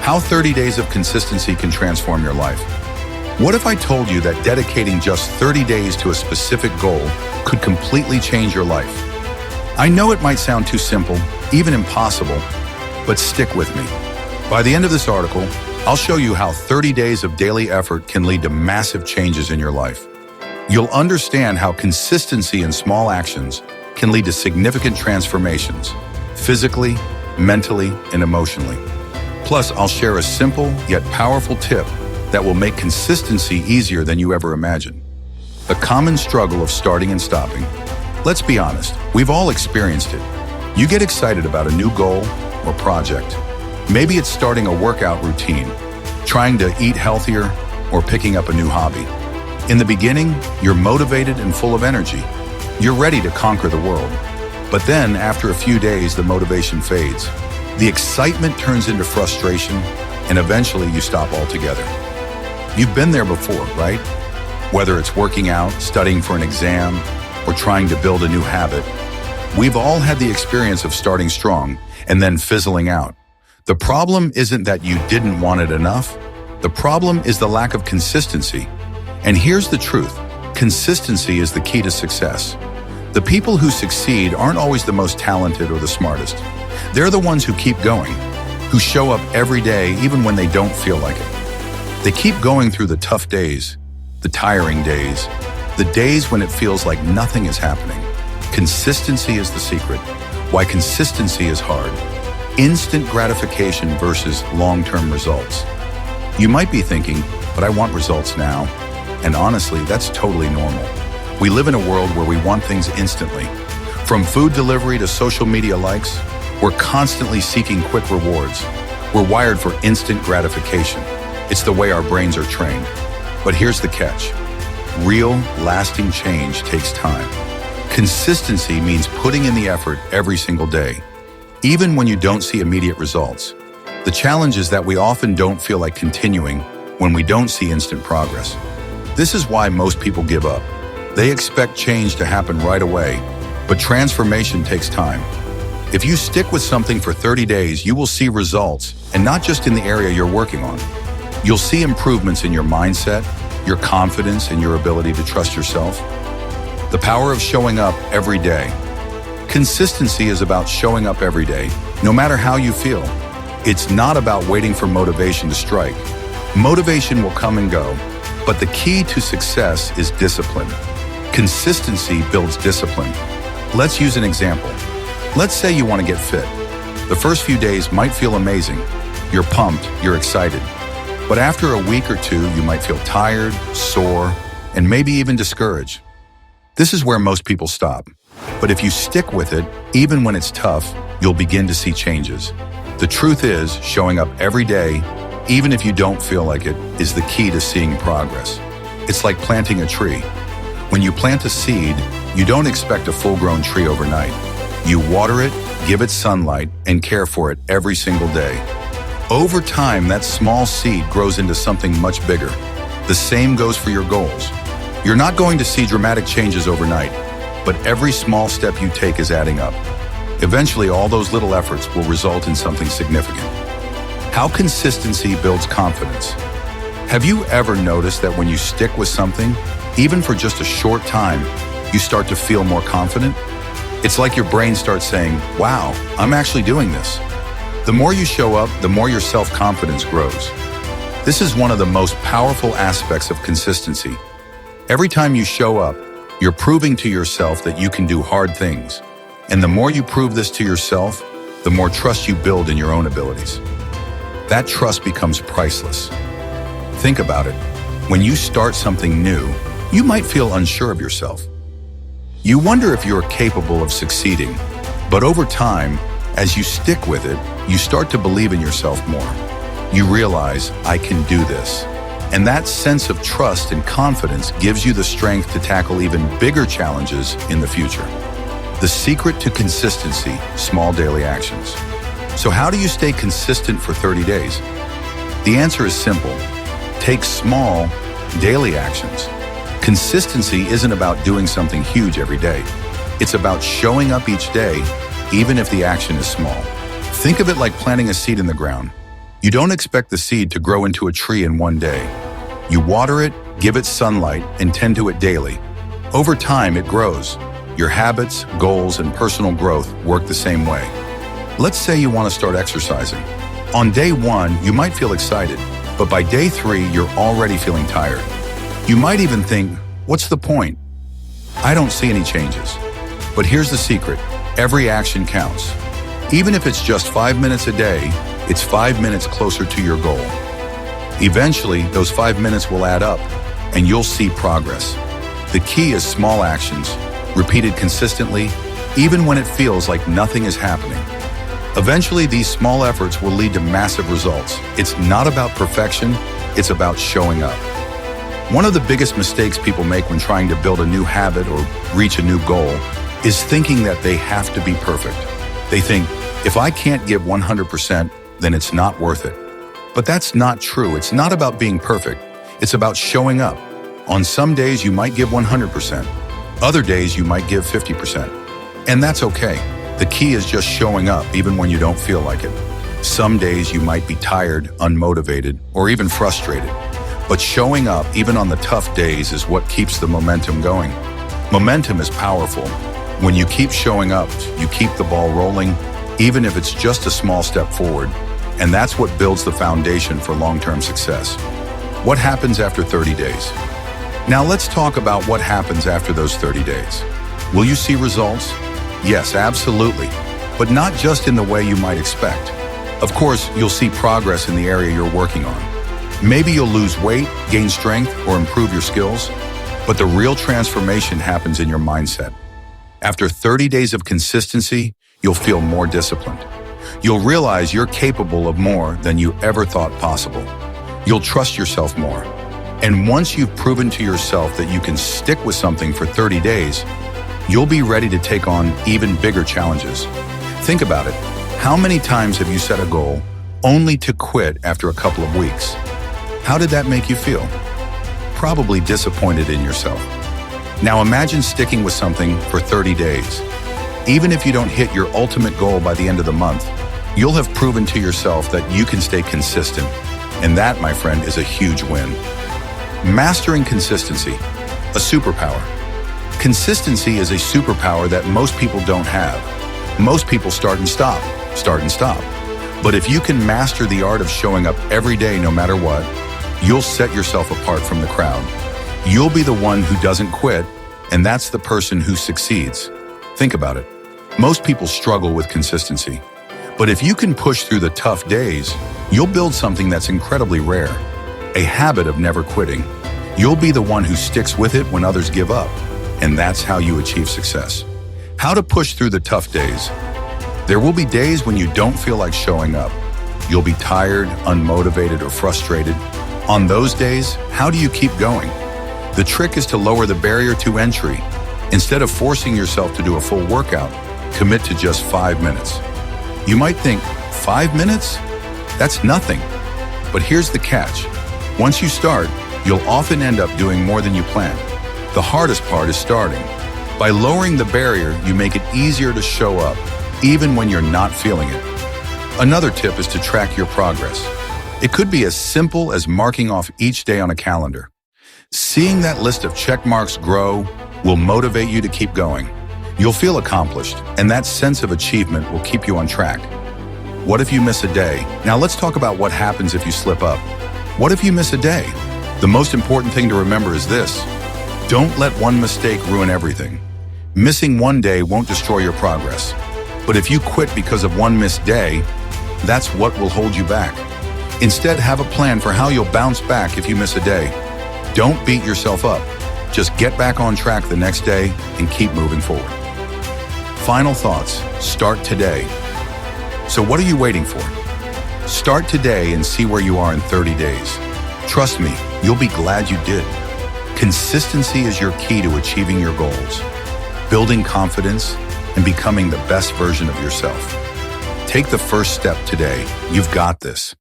How 30 days of consistency can transform your life. What if I told you that dedicating just 30 days to a specific goal could completely change your life? I know it might sound too simple, even impossible, but stick with me. By the end of this article, I'll show you how 30 days of daily effort can lead to massive changes in your life. You'll understand how consistency in small actions can lead to significant transformations, physically, mentally, and emotionally. Plus, I'll share a simple yet powerful tip that will make consistency easier than you ever imagined. The common struggle of starting and stopping. Let's be honest, we've all experienced it. You get excited about a new goal or project. Maybe it's starting a workout routine, trying to eat healthier, or picking up a new hobby. In the beginning, you're motivated and full of energy. You're ready to conquer the world. But then, after a few days, the motivation fades. The excitement turns into frustration, and eventually you stop altogether. You've been there before, right? Whether it's working out, studying for an exam, or trying to build a new habit, we've all had the experience of starting strong and then fizzling out. The problem isn't that you didn't want it enough. The problem is the lack of consistency. And here's the truth. Consistency is the key to success. The people who succeed aren't always the most talented or the smartest. They're the ones who keep going, who show up every day even when they don't feel like it. They keep going through the tough days, the tiring days, the days when it feels like nothing is happening. Consistency is the secret. Why consistency is hard. Instant gratification versus long-term results. You might be thinking, but I want results now. And honestly, that's totally normal. We live in a world where we want things instantly. From food delivery to social media likes, we're constantly seeking quick rewards. We're wired for instant gratification. It's the way our brains are trained. But here's the catch. Real, lasting change takes time. Consistency means putting in the effort every single day, even when you don't see immediate results. The challenge is that we often don't feel like continuing when we don't see instant progress. This is why most people give up. They expect change to happen right away, but transformation takes time. If you stick with something for 30 days, you will see results, and not just in the area you're working on. You'll see improvements in your mindset, your confidence, and your ability to trust yourself. The power of showing up every day. Consistency is about showing up every day, no matter how you feel. It's not about waiting for motivation to strike. Motivation will come and go, but the key to success is discipline. Consistency builds discipline. Let's use an example. Let's say you want to get fit. The first few days might feel amazing. You're pumped, you're excited. But after a week or two, you might feel tired, sore, and maybe even discouraged. This is where most people stop. But if you stick with it, even when it's tough, you'll begin to see changes. The truth is, showing up every day, even if you don't feel like it, is the key to seeing progress. It's like planting a tree. When you plant a seed, you don't expect a full-grown tree overnight. You water it, give it sunlight, and care for it every single day. Over time, that small seed grows into something much bigger. The same goes for your goals. You're not going to see dramatic changes overnight, but every small step you take is adding up. Eventually, all those little efforts will result in something significant. How consistency builds confidence. Have you ever noticed that when you stick with something, even for just a short time, you start to feel more confident? It's like your brain starts saying, wow, I'm actually doing this. The more you show up, the more your self-confidence grows. This is one of the most powerful aspects of consistency. Every time you show up, you're proving to yourself that you can do hard things. And the more you prove this to yourself, the more trust you build in your own abilities. That trust becomes priceless. Think about it. When you start something new, you might feel unsure of yourself. You wonder if you're capable of succeeding. But over time, as you stick with it, you start to believe in yourself more. You realize, I can do this. And that sense of trust and confidence gives you the strength to tackle even bigger challenges in the future. The secret to consistency, small daily actions. So how do you stay consistent for 30 days? The answer is simple. Take small, daily actions. Consistency isn't about doing something huge every day. It's about showing up each day, even if the action is small. Think of it like planting a seed in the ground. You don't expect the seed to grow into a tree in one day. You water it, give it sunlight, and tend to it daily. Over time, it grows. Your habits, goals, and personal growth work the same way. Let's say you want to start exercising. On day 1, you might feel excited, but by day 3, you're already feeling tired. You might even think, what's the point? I don't see any changes. But here's the secret. Every action counts. Even if it's just 5 minutes a day, it's 5 minutes closer to your goal. Eventually, those 5 minutes will add up, and you'll see progress. The key is small actions, repeated consistently, even when it feels like nothing is happening. Eventually, these small efforts will lead to massive results. It's not about perfection, it's about showing up. One of the biggest mistakes people make when trying to build a new habit or reach a new goal is thinking that they have to be perfect. They think, if I can't give 100%, then it's not worth it. But that's not true. It's not about being perfect. It's about showing up. On some days, you might give 100%. Other days, you might give 50%. And that's okay. The key is just showing up even when you don't feel like it. Some days you might be tired, unmotivated, or even frustrated. But showing up even on the tough days is what keeps the momentum going. Momentum is powerful. When you keep showing up, you keep the ball rolling, even if it's just a small step forward. And that's what builds the foundation for long-term success. What happens after 30 days? Now let's talk about what happens after those 30 days. Will you see results? Yes, absolutely. But not just in the way you might expect. Of course, you'll see progress in the area you're working on. Maybe you'll lose weight, gain strength, or improve your skills. But the real transformation happens in your mindset. After 30 days of consistency, you'll feel more disciplined. You'll realize you're capable of more than you ever thought possible. You'll trust yourself more. And once you've proven to yourself that you can stick with something for 30 days, you'll be ready to take on even bigger challenges. Think about it. How many times have you set a goal only to quit after a couple of weeks? How did that make you feel? Probably disappointed in yourself. Now imagine sticking with something for 30 days. Even if you don't hit your ultimate goal by the end of the month, you'll have proven to yourself that you can stay consistent. And that, my friend, is a huge win. Mastering consistency, a superpower. Consistency is a superpower that most people don't have. Most people start and stop. But if you can master the art of showing up every day no matter what, you'll set yourself apart from the crowd. You'll be the one who doesn't quit, and that's the person who succeeds. Think about it. Most people struggle with consistency. But if you can push through the tough days, you'll build something that's incredibly rare. A habit of never quitting. You'll be the one who sticks with it when others give up. And that's how you achieve success. How to push through the tough days. There will be days when you don't feel like showing up. You'll be tired, unmotivated, or frustrated. On those days, how do you keep going? The trick is to lower the barrier to entry. Instead of forcing yourself to do a full workout, commit to just 5 minutes. You might think, 5 minutes? That's nothing. But here's the catch. Once you start, you'll often end up doing more than you planned. The hardest part is starting. By lowering the barrier, you make it easier to show up, even when you're not feeling it. Another tip is to track your progress. It could be as simple as marking off each day on a calendar. Seeing that list of check marks grow will motivate you to keep going. You'll feel accomplished, and that sense of achievement will keep you on track. What if you miss a day? Now let's talk about what happens if you slip up. What if you miss a day? The most important thing to remember is this. Don't let one mistake ruin everything. Missing one day won't destroy your progress. But if you quit because of one missed day, that's what will hold you back. Instead, have a plan for how you'll bounce back if you miss a day. Don't beat yourself up. Just get back on track the next day and keep moving forward. Final thoughts. Start today. So what are you waiting for? Start today and see where you are in 30 days. Trust me, you'll be glad you did. Consistency is your key to achieving your goals, building confidence, and becoming the best version of yourself. Take the first step today. You've got this.